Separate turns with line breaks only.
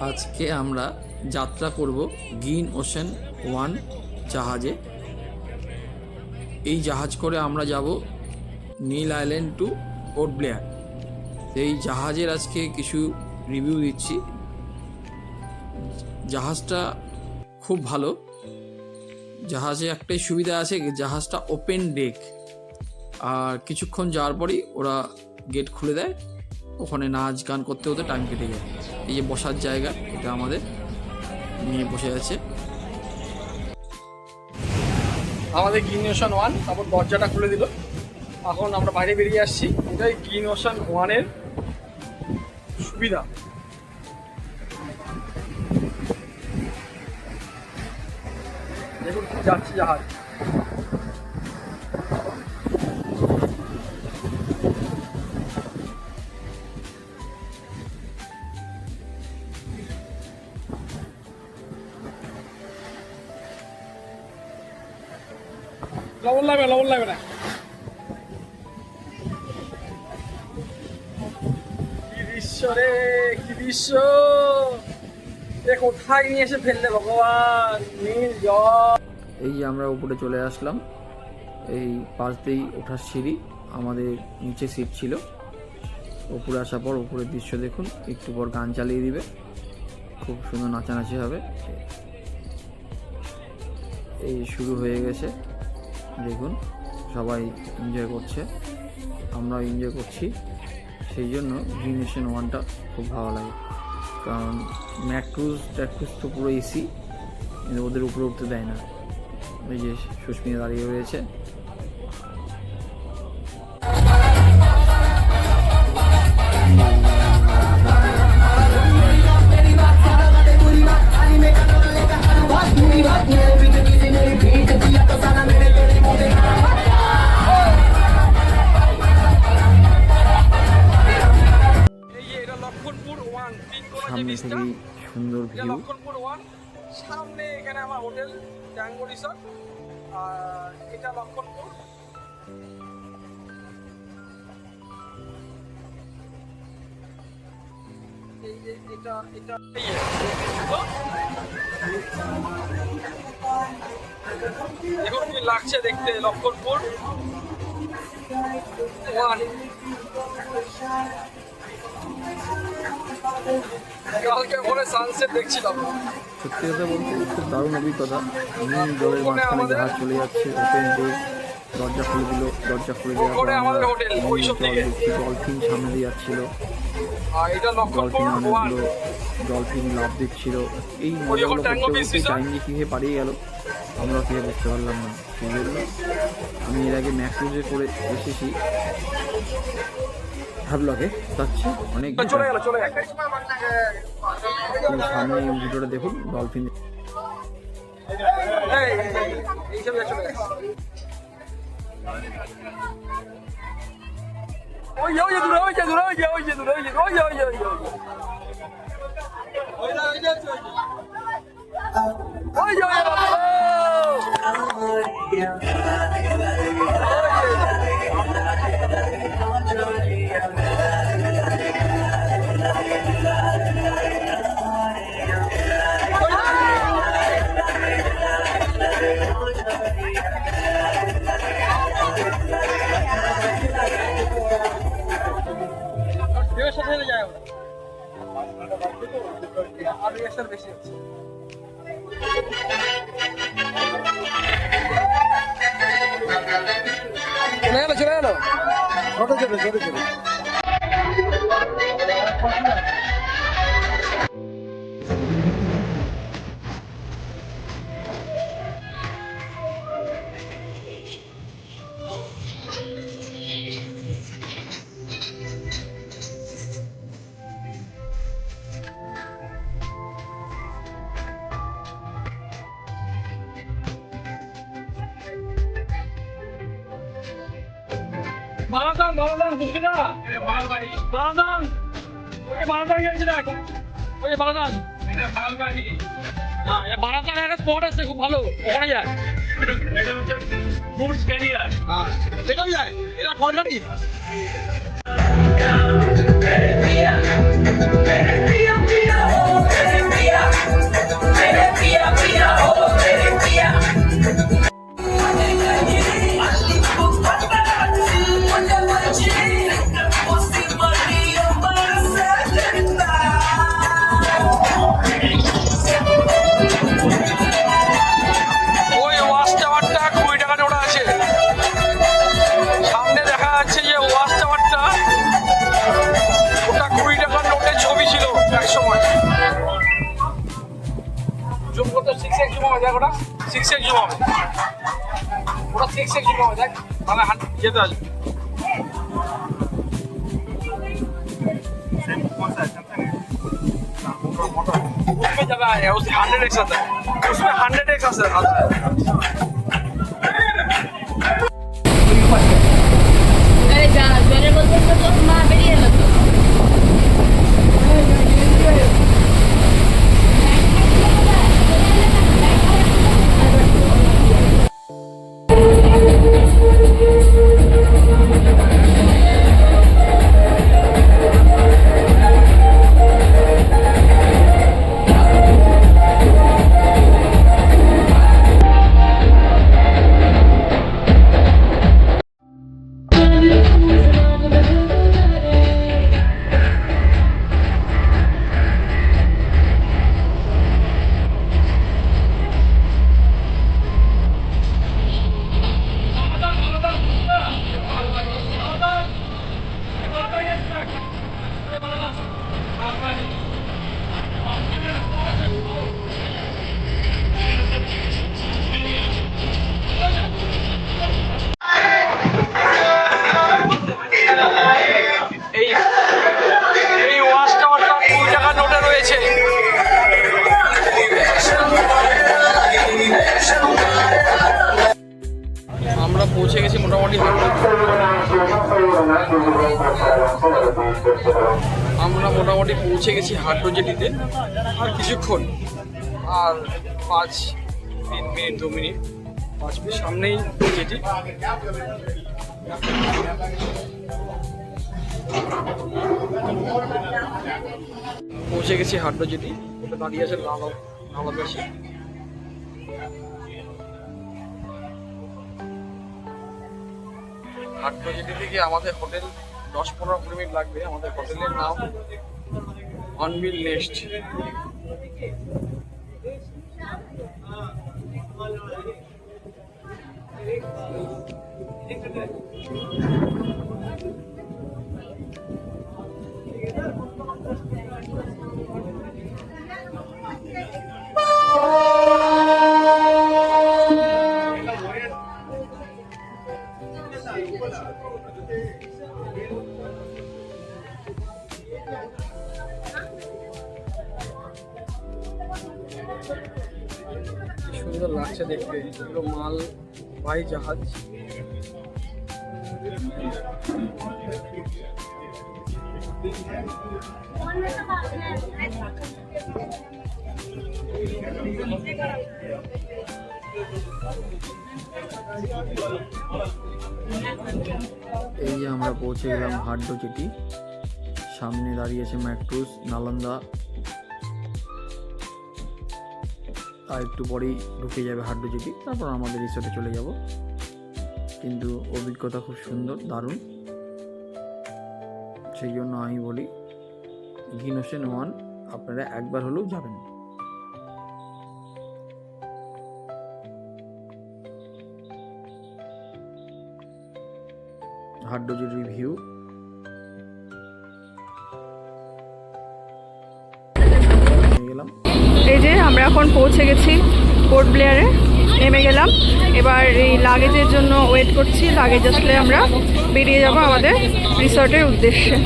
আজকে আমরা যাত্রা করব গ্রিন ওশান 1 জাহাজে। এই জাহাজ করে আমরা যাব নীল আইল্যান্ড টু পোর্ট ব্লেয়ার। এই জাহাজের আজকে কিছু রিভিউ দিচ্ছি। জাহাজটা খুব ভালো। জাহাজে একটাই সুবিধা আছে, জাহাজটা ওপেন ডেক, আর কিছুক্ষণ যাওয়ার পরই ওরা গেট খুলে দেয়। ওখানে নাচ গান করতে হতে টাইম কেটে যায়। এই যে বসার জায়গা, এটা আমাদের নিয়ে বসে আছে।
আমাদের গ্রিন ওশান 1, তারপর দরজাটা খুলে দিল। এখন আমরা বাইরে বেরিয়ে আসছি। এটাই গ্রিন ওশান 1-এর সুবিধা। দেখুন যাচ্ছি জাহাজ। লবণ লাগবে না। কি দৃশ্য রে, কি দৃশ্য! কোথায় নিয়ে এসে ফেললে ভগবান! নীল জল।
এই যে আমরা উপরে চলে আসলাম। এই পাশ দিয়েই ওঠার সিঁড়ি, আমাদের নিচে সিট ছিল। উপরে আসার পর উপরের দৃশ্য দেখুন। একটু পর গান চালিয়ে দিবে, খুব সুন্দর নাচানাচি হবে। এই শুরু হয়ে গেছে, দেখুন সবাই এনজয় করছে, আমরাও এনজয় করছি। সেই জন্য গ্রিন ওশান 1টা খুব ভালো লাগে। কারণ ম্যাক্রুজ তো পুরো এসি, কিন্তু ওদের উপরে উঠতে দেয় না। ওই যে সুস্মিতা দাঁড়িয়ে রয়েছে। সামনে থেকেই সুন্দর ভিউ।
লক্ষণপুর 1, সামনে এখানে আমার হোটেল ট্যাঙ্গো রিসর্ট। আর এটা লক্ষণপুর। এই যে এটা দেখুন কি লাগছে দেখতে। লক্ষণপুর 1 কালকে ওখানে সানসেট দেখছিলাম।
সত্যি কথা বলতে খুব দারুণ অভিজ্ঞতা। জলের মাঝখানে জাহাজ চলে যাচ্ছে, ওপেন ডে, দরজা খুলে দিল। দরজা খুলে দেওয়ার পর ডলফিন সামনে দিয়ে যাচ্ছিল। ডলফিন লাফ দিচ্ছিল। এই মজাগুলো করতে করতে টাইম যে কীভাবে পালিয়ে গেল আমরা কীভাবে বুঝতে পারলাম না। সেই জন্য আমি এর আগে ম্যাক্রুজে করে এসেছি, হাবলকে যাচ্ছি অনেক। সামনে ভিডিওটা দেখুন, ডলফিন।
চলে গেল। বারাদান বুঝবি না? বারাদান গেছি না এখন। ওই বারাদান একটা স্পট আছে খুব ভালো, ওখানে যায়। এটাও যায়, এটা ফলকাটি। 6x জুম হবে, দেখ ওটা 6x জুম হবে, ওটা 6x জুম হবে, দেখ তাহলে যেতে আসবে। उसमें जगह है, उसमें 100x आता है, उसमें 100x आता है।
अरे जा जोरे बोलते तो मां बेरिए लो तो
এই ওয়াচ টাওয়ারটা 2 টাকার নোটে রয়েছে। আমরা পৌঁছে গেছি মোটামুটি হাট্টো জেটিতে। আর কিছুক্ষণ, আর 3 মিনিট 2 মিনিট 5 মিনিট সামনেই জেটি। পৌঁছে গেছি হাট্টো জেটি, ওটা দাঁড়িয়ে আছে নালা পাশে। হাট্টো জেটি থেকে আমাদের হোটেল 10-15 মিনিট লাগবে। আমাদের হোটেলের নাম অনবিল নেস্ট। কি সুন্দর লাগছে দেখতে, এগুলো মালবাহী জাহাজ।
এই যে আমরা পৌঁছে গেলাম হাট্টো জেটি। সামনে দাঁড়িয়েছে ম্যাক্রুজ, নালন্দা। আর একটু পরেই ঢুকে যাবে হাট্টো জেটি, তারপর আমাদের রিসোর্টে চলে যাব। কিন্তু অভিজ্ঞতা খুব সুন্দর, দারুণ। সেই জন্য আমি বলি গ্রিন ওশেন ওয়ান আপনারা একবার হলেও যাবেন। হাট্টো জেটির ভিউ।
এই যে আমরা এখন পৌঁছে গেছি পোর্ট ব্লেয়ারে, নেমে গেলাম। এবার এই লাগেজের জন্য ওয়েট করছি, লাগেজ আসলে আমরা বেরিয়ে যাব আমাদের রিসর্টের উদ্দেশ্যে।